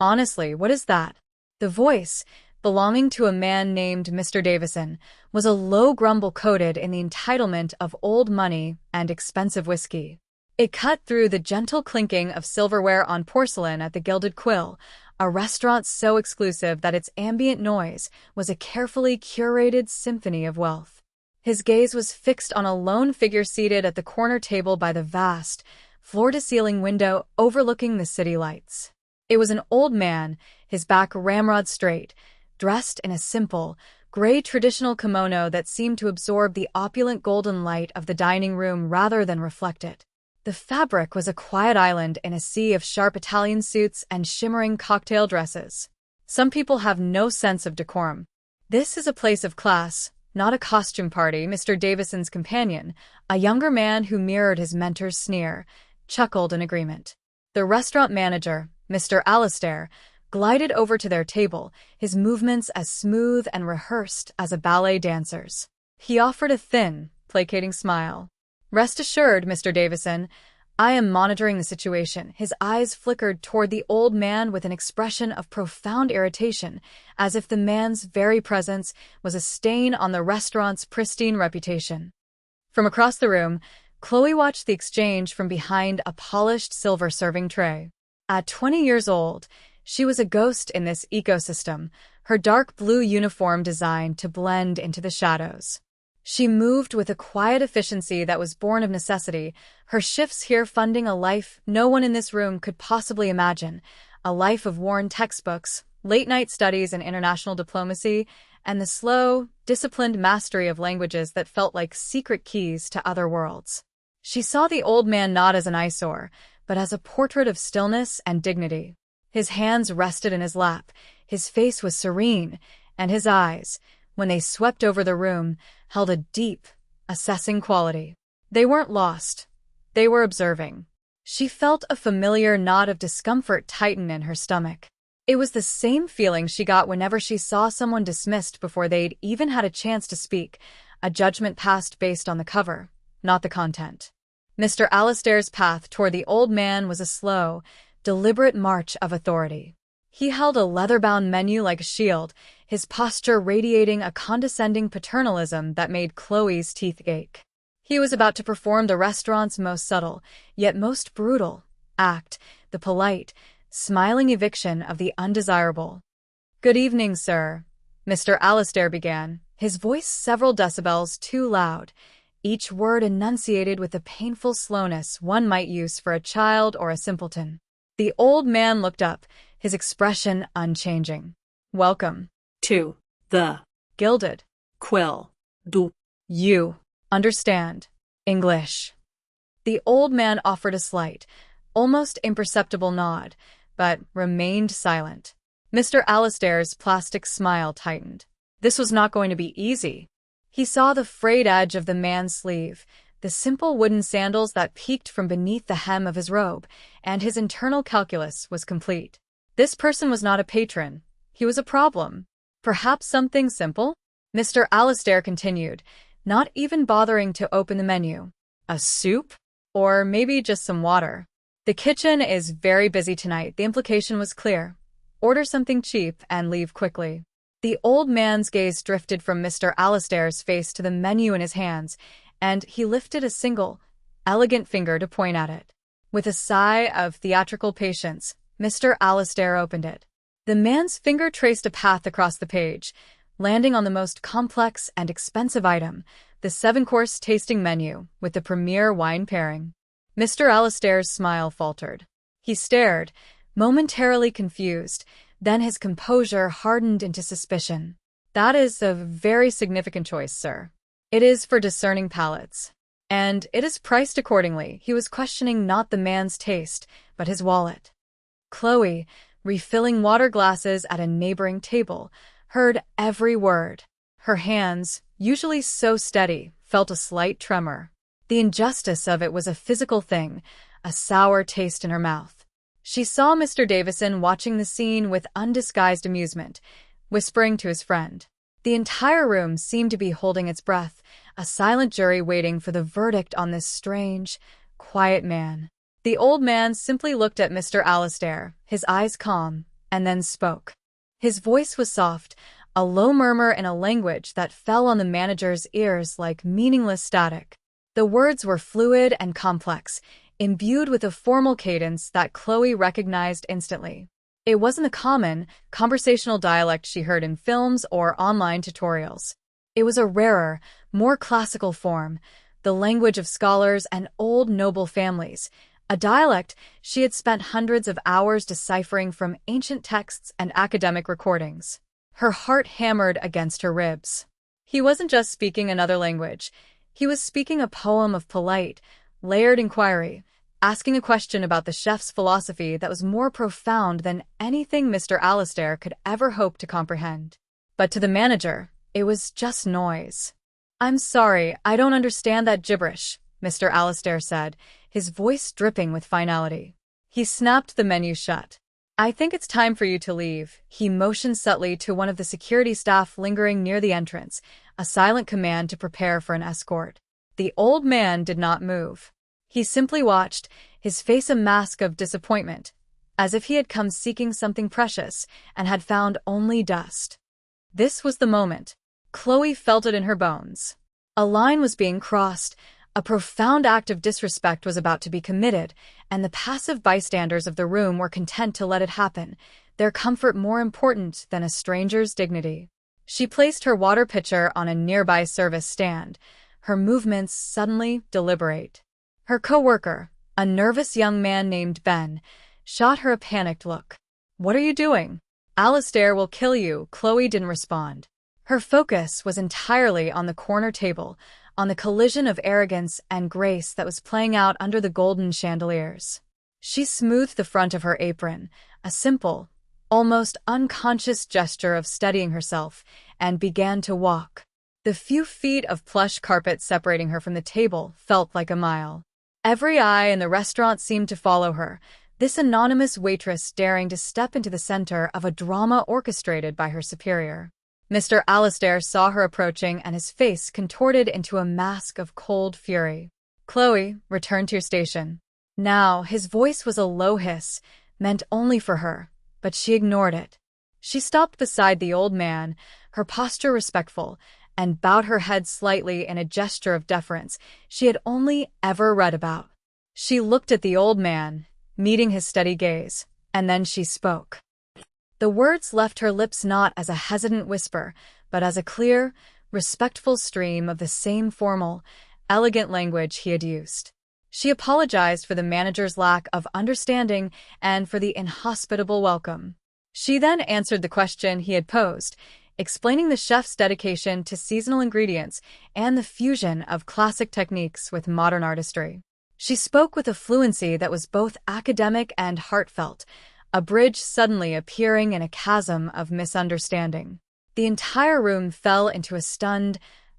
Honestly, what is that? The voice, belonging to a man named Mr. Davison, was a low grumble coated in the entitlement of old money and expensive whiskey. It cut through the gentle clinking of silverware on porcelain at the Gilded Quill, a restaurant so exclusive that its ambient noise was a carefully curated symphony of wealth. His gaze was fixed on a lone figure seated at the corner table by the vast, floor-to-ceiling window overlooking the city lights. It was an old man, his back ramrod straight, dressed in a simple, gray traditional kimono that seemed to absorb the opulent golden light of the dining room rather than reflect it. The fabric was a quiet island in a sea of sharp Italian suits and shimmering cocktail dresses. Some people have no sense of decorum. This is a place of class, not a costume party. Mr. Davison's companion, a younger man who mirrored his mentor's sneer, chuckled in agreement. The restaurant manager, Mr. Alastair, glided over to their table, his movements as smooth and rehearsed as a ballet dancer's. He offered a thin, placating smile. "Rest assured, Mr. Davison, I am monitoring the situation." His eyes flickered toward the old man with an expression of profound irritation, as if the man's very presence was a stain on the restaurant's pristine reputation. From across the room, Chloe watched the exchange from behind a polished silver serving tray. At 20 years old, she was a ghost in this ecosystem, her dark blue uniform designed to blend into the shadows. She moved with a quiet efficiency that was born of necessity, her shifts here funding a life no one in this room could possibly imagine, a life of worn textbooks, late-night studies in international diplomacy, and the slow, disciplined mastery of languages that felt like secret keys to other worlds. She saw the old man not as an eyesore, but as a portrait of stillness and dignity. His hands rested in his lap, his face was serene, and his eyes, when they swept over the room, held a deep, assessing quality. They weren't lost. They were observing. She felt a familiar knot of discomfort tighten in her stomach. It was the same feeling she got whenever she saw someone dismissed before they'd even had a chance to speak, a judgment passed based on the cover, not the content. Mr. Alastair's path toward the old man was a slow, deliberate march of authority. He held a leather-bound menu like a shield, his posture radiating a condescending paternalism that made Chloe's teeth ache. He was about to perform the restaurant's most subtle, yet most brutal, act, the polite, smiling eviction of the undesirable. "Good evening, sir," Mr. Alastair began, his voice several decibels too loud, each word enunciated with the painful slowness one might use for a child or a simpleton. The old man looked up, his expression unchanging. "Welcome to the Gilded Quill. Do you understand English?" The old man offered a slight, almost imperceptible nod, but remained silent. Mr. Alastair's plastic smile tightened. This was not going to be easy. He saw the frayed edge of the man's sleeve, the simple wooden sandals that peeked from beneath the hem of his robe, and his internal calculus was complete. This person was not a patron. He was a problem. Perhaps something simple? Mr. Alastair continued, not even bothering to open the menu. A soup? Or maybe just some water. "The kitchen is very busy tonight." The implication was clear. Order something cheap and leave quickly. The old man's gaze drifted from Mr. Alastair's face to the menu in his hands, and he lifted a single, elegant finger to point at it. With a sigh of theatrical patience, Mr. Alastair opened it. The man's finger traced a path across the page, landing on the most complex and expensive item, the 7-course tasting menu with the premier wine pairing. Mr. Alastair's smile faltered. He stared, momentarily confused, then his composure hardened into suspicion. "That is a very significant choice, sir. It is for discerning palates. And it is priced accordingly." He was questioning not the man's taste, but his wallet. Chloe, refilling water glasses at a neighboring table, heard every word. Her hands, usually so steady, felt a slight tremor. The injustice of it was a physical thing, a sour taste in her mouth. She saw Mr. Davison watching the scene with undisguised amusement, whispering to his friend. The entire room seemed to be holding its breath, a silent jury waiting for the verdict on this strange, quiet man. The old man simply looked at Mr. Alastair, his eyes calm, and then spoke. His voice was soft, a low murmur in a language that fell on the manager's ears like meaningless static. The words were fluid and complex, imbued with a formal cadence that Chloe recognized instantly. It wasn't the common, conversational dialect she heard in films or online tutorials. It was a rarer, more classical form, the language of scholars and old noble families, a dialect she had spent hundreds of hours deciphering from ancient texts and academic recordings. Her heart hammered against her ribs. He wasn't just speaking another language. He was speaking a poem of polite, layered inquiry, asking a question about the chef's philosophy that was more profound than anything Mr. Alastair could ever hope to comprehend. But to the manager, it was just noise. "I'm sorry, I don't understand that gibberish," Mr. Alastair said, his voice dripping with finality. He snapped the menu shut. "I think it's time for you to leave." He motioned subtly to one of the security staff lingering near the entrance, a silent command to prepare for an escort. The old man did not move. He simply watched, his face a mask of disappointment, as if he had come seeking something precious and had found only dust. This was the moment. Chloe felt it in her bones. A line was being crossed, a profound act of disrespect was about to be committed, and the passive bystanders of the room were content to let it happen, their comfort more important than a stranger's dignity. She placed her water pitcher on a nearby service stand, her movements suddenly deliberate. Her co-worker, a nervous young man named Ben, shot her a panicked look. "What are you doing?" "Alastair will kill you," Chloe didn't respond. Her focus was entirely on the corner table, on the collision of arrogance and grace that was playing out under the golden chandeliers. She smoothed the front of her apron, a simple, almost unconscious gesture of steadying herself, and began to walk. The few feet of plush carpet separating her from the table felt like a mile. Every eye in the restaurant seemed to follow her, this anonymous waitress daring to step into the center of a drama orchestrated by her superior. Mr. Alastair saw her approaching and his face contorted into a mask of cold fury. "Chloe, return to your station." Now, his voice was a low hiss, meant only for her, but she ignored it. She stopped beside the old man, her posture respectful, and bowed her head slightly in a gesture of deference she had only ever read about. She looked at the old man, meeting his steady gaze, and then she spoke. The words left her lips not as a hesitant whisper, but as a clear, respectful stream of the same formal, elegant language he had used. She apologized for the manager's lack of understanding and for the inhospitable welcome. She then answered the question he had posed, explaining the chef's dedication to seasonal ingredients and the fusion of classic techniques with modern artistry. She spoke with a fluency that was both academic and heartfelt, a bridge suddenly appearing in a chasm of misunderstanding. The entire room fell into a stunned,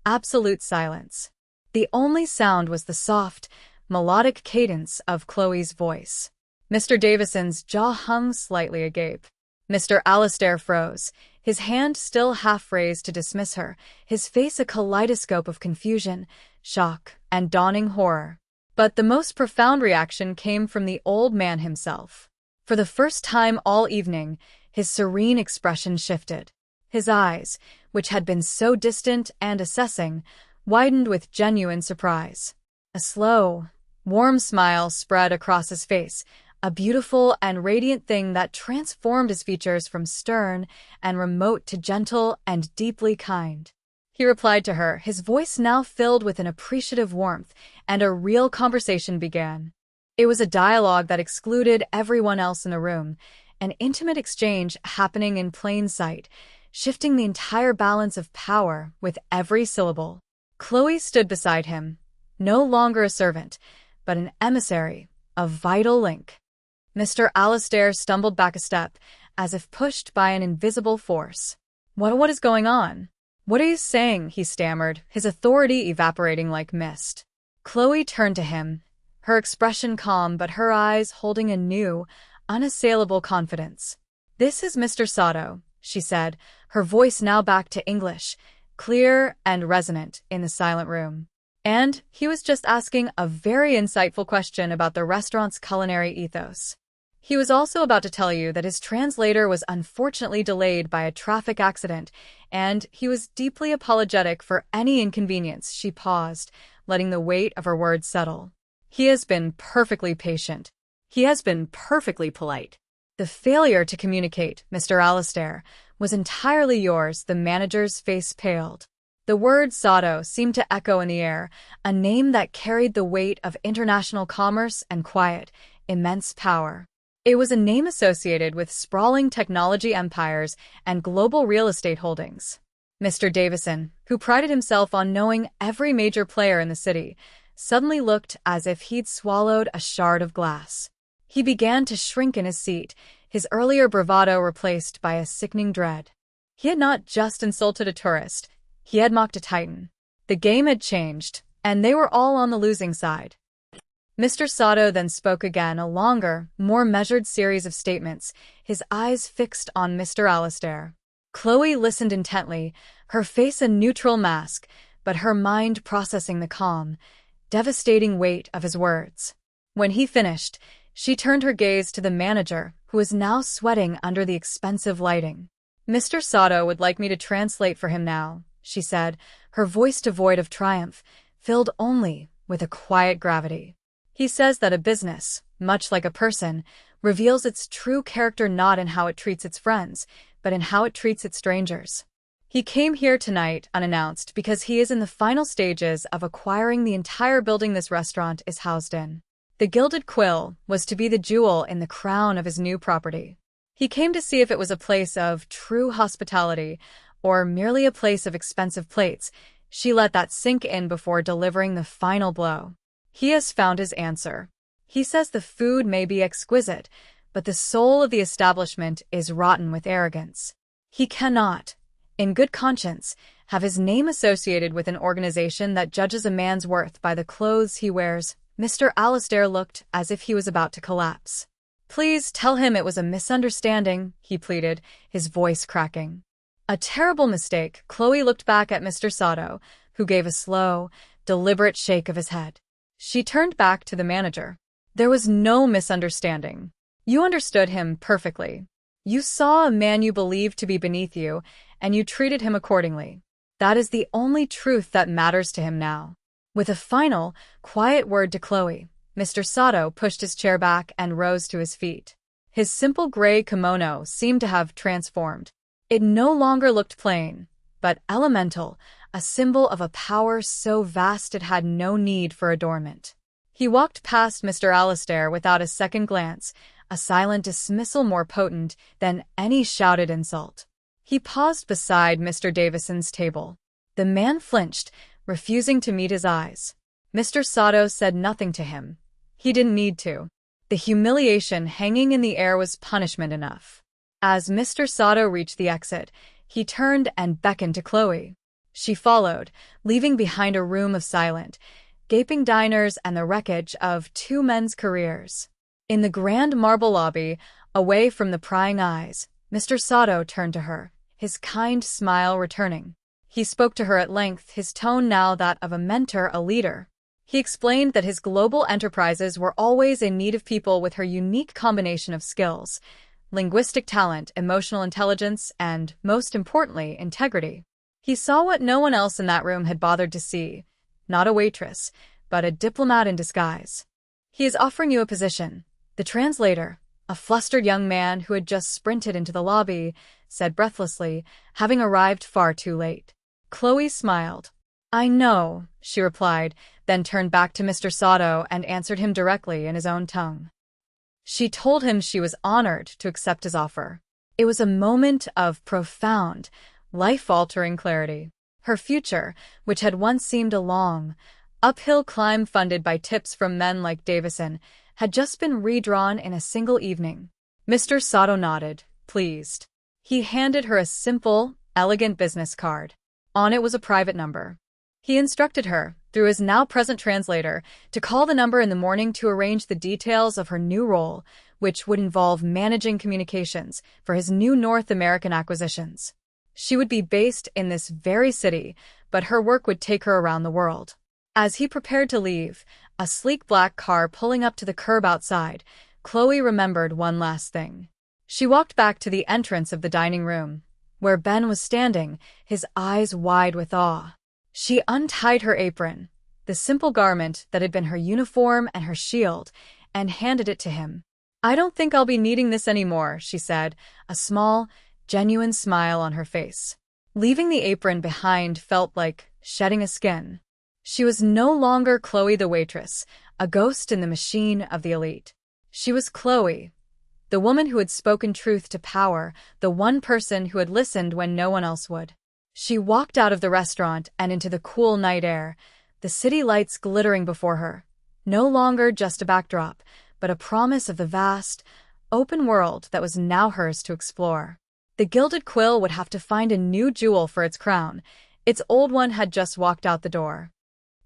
absolute silence. The only sound was the soft, melodic cadence of Chloe's voice. Mr. Davison's jaw hung slightly agape. Mr. Alastair froze, his hand still half raised to dismiss her, his face a kaleidoscope of confusion, shock, and dawning horror. But the most profound reaction came from the old man himself. For the first time all evening, his serene expression shifted. His eyes, which had been so distant and assessing, widened with genuine surprise. A slow, warm smile spread across his face, a beautiful and radiant thing that transformed his features from stern and remote to gentle and deeply kind. He replied to her, his voice now filled with an appreciative warmth, and a real conversation began. It was a dialogue that excluded everyone else in the room, an intimate exchange happening in plain sight, shifting the entire balance of power with every syllable. Chloe stood beside him, no longer a servant, but an emissary, a vital link. Mr. Alastair stumbled back a step, as if pushed by an invisible force. What is going on? "What are you saying?" he stammered, his authority evaporating like mist. Chloe turned to him, her expression calm but her eyes holding a new, unassailable confidence. "This is Mr. Sato," she said, her voice now back to English, clear and resonant in the silent room. And he was just asking a very insightful question about the restaurant's culinary ethos. He was also about to tell you that his translator was unfortunately delayed by a traffic accident, and he was deeply apologetic for any inconvenience. She paused, letting the weight of her words settle. He has been perfectly patient. He has been perfectly polite. The failure to communicate, Mr. Alistair, was entirely yours. The manager's face paled. The word Sato seemed to echo in the air, a name that carried the weight of international commerce and quiet, immense power. It was a name associated with sprawling technology empires and global real estate holdings. Mr. Davison, who prided himself on knowing every major player in the city, suddenly looked as if he'd swallowed a shard of glass. He began to shrink in his seat, his earlier bravado replaced by a sickening dread. He had not just insulted a tourist, he had mocked a titan. The game had changed, and they were all on the losing side. Mr. Sato then spoke again, a longer, more measured series of statements, his eyes fixed on Mr. Alistair. Chloe listened intently, her face a neutral mask, but her mind processing the calm, devastating weight of his words. When he finished, she turned her gaze to the manager, who was now sweating under the expensive lighting. Mr. Sato would like me to translate for him now, she said, her voice devoid of triumph, filled only with a quiet gravity. He says that a business, much like a person, reveals its true character not in how it treats its friends, but in how it treats its strangers. He came here tonight unannounced because he is in the final stages of acquiring the entire building this restaurant is housed in. The Gilded Quill was to be the jewel in the crown of his new property. He came to see if it was a place of true hospitality or merely a place of expensive plates. She let that sink in before delivering the final blow. He has found his answer. He says the food may be exquisite, but the soul of the establishment is rotten with arrogance. He cannot, in good conscience, have his name associated with an organization that judges a man's worth by the clothes he wears. Mr. Alistair looked as if he was about to collapse. Please tell him it was a misunderstanding, he pleaded, his voice cracking. A terrible mistake. Chloe looked back at Mr. Sato, who gave a slow, deliberate shake of his head. She turned back to the manager. There was no misunderstanding. You understood him perfectly. You saw a man you believed to be beneath you, and you treated him accordingly. That is the only truth that matters to him now. With a final, quiet word to Chloe, Mr. Sato pushed his chair back and rose to his feet. His simple gray kimono seemed to have transformed. It no longer looked plain, but elemental, a symbol of a power so vast it had no need for adornment. He walked past Mr. Alistair without a second glance, a silent dismissal more potent than any shouted insult. He paused beside Mr. Davison's table. The man flinched, refusing to meet his eyes. Mr. Sato said nothing to him. He didn't need to. The humiliation hanging in the air was punishment enough. As Mr. Sato reached the exit, he turned and beckoned to Chloe. She followed, leaving behind a room of silent, gaping diners and the wreckage of two men's careers. In the grand marble lobby, away from the prying eyes, Mr. Sato turned to her, his kind smile returning. He spoke to her at length, his tone now that of a mentor, a leader. He explained that his global enterprises were always in need of people with her unique combination of skills, linguistic talent, emotional intelligence, and, most importantly, integrity. He saw what no one else in that room had bothered to see, not a waitress, but a diplomat in disguise. He is offering you a position. The translator, a flustered young man who had just sprinted into the lobby, said breathlessly, having arrived far too late. Chloe smiled. I know, she replied, then turned back to Mr. Sato and answered him directly in his own tongue. She told him she was honored to accept his offer. It was a moment of profound, life-altering clarity. Her future, which had once seemed a long, uphill climb funded by tips from men like Davison, had just been redrawn in a single evening. Mr. Sato nodded, pleased. He handed her a simple, elegant business card. On it was a private number. He instructed her, through his now-present translator, to call the number in the morning to arrange the details of her new role, which would involve managing communications for his new North American acquisitions. She would be based in this very city, but her work would take her around the world. As he prepared to leave, a sleek black car pulling up to the curb outside, Chloe remembered one last thing. She walked back to the entrance of the dining room, where Ben was standing, his eyes wide with awe. She untied her apron, the simple garment that had been her uniform and her shield, and handed it to him. "I don't think I'll be needing this anymore," she said, a small, genuine smile on her face. Leaving the apron behind felt like shedding a skin. She was no longer Chloe the waitress, a ghost in the machine of the elite. She was Chloe, the woman who had spoken truth to power, the one person who had listened when no one else would. She walked out of the restaurant and into the cool night air, the city lights glittering before her, no longer just a backdrop, but a promise of the vast, open world that was now hers to explore. The gilded quill would have to find a new jewel for its crown. Its old one had just walked out the door.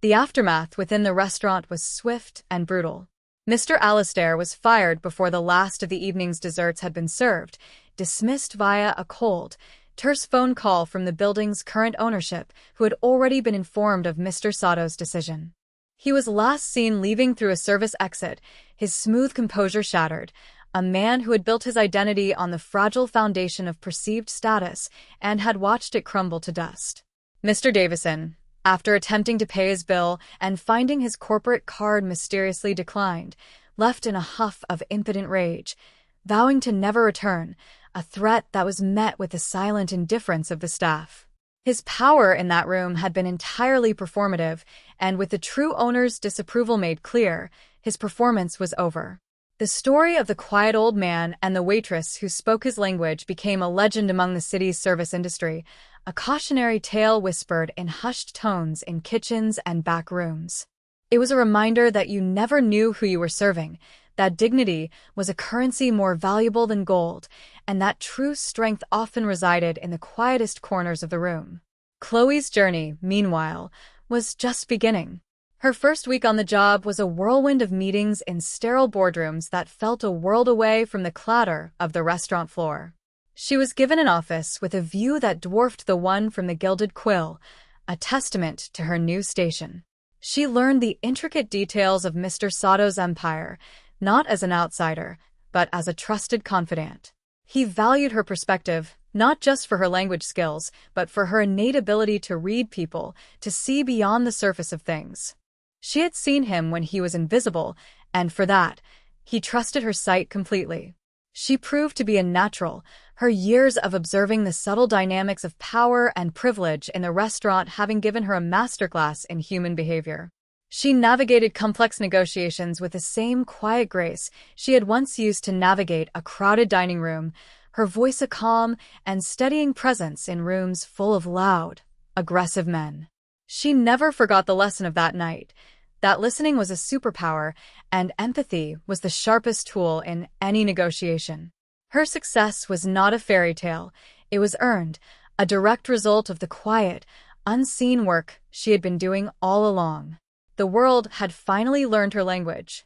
The aftermath within the restaurant was swift and brutal. Mr. Alistair was fired before the last of the evening's desserts had been served, dismissed via a cold, terse phone call from the building's current ownership, who had already been informed of Mr. Sato's decision. He was last seen leaving through a service exit, his smooth composure shattered, a man who had built his identity on the fragile foundation of perceived status and had watched it crumble to dust. Mr. Davison, after attempting to pay his bill and finding his corporate card mysteriously declined, left in a huff of impotent rage, vowing to never return, a threat that was met with the silent indifference of the staff. His power in that room had been entirely performative, and with the true owner's disapproval made clear, his performance was over. The story of the quiet old man and the waitress who spoke his language became a legend among the city's service industry, a cautionary tale whispered in hushed tones in kitchens and back rooms. It was a reminder that you never knew who you were serving, that dignity was a currency more valuable than gold, and that true strength often resided in the quietest corners of the room. Chloe's journey, meanwhile, was just beginning. Her first week on the job was a whirlwind of meetings in sterile boardrooms that felt a world away from the clatter of the restaurant floor. She was given an office with a view that dwarfed the one from the Gilded Quill, a testament to her new station. She learned the intricate details of Mr. Sato's empire, not as an outsider, but as a trusted confidant. He valued her perspective, not just for her language skills, but for her innate ability to read people, to see beyond the surface of things. She had seen him when he was invisible, and for that, he trusted her sight completely. She proved to be a natural, her years of observing the subtle dynamics of power and privilege in the restaurant having given her a masterclass in human behavior. She navigated complex negotiations with the same quiet grace she had once used to navigate a crowded dining room, her voice a calm and steadying presence in rooms full of loud, aggressive men. She never forgot the lesson of that night, that listening was a superpower and empathy was the sharpest tool in any negotiation. Her success was not a fairy tale, it was earned, a direct result of the quiet, unseen work she had been doing all along. The world had finally learned her language.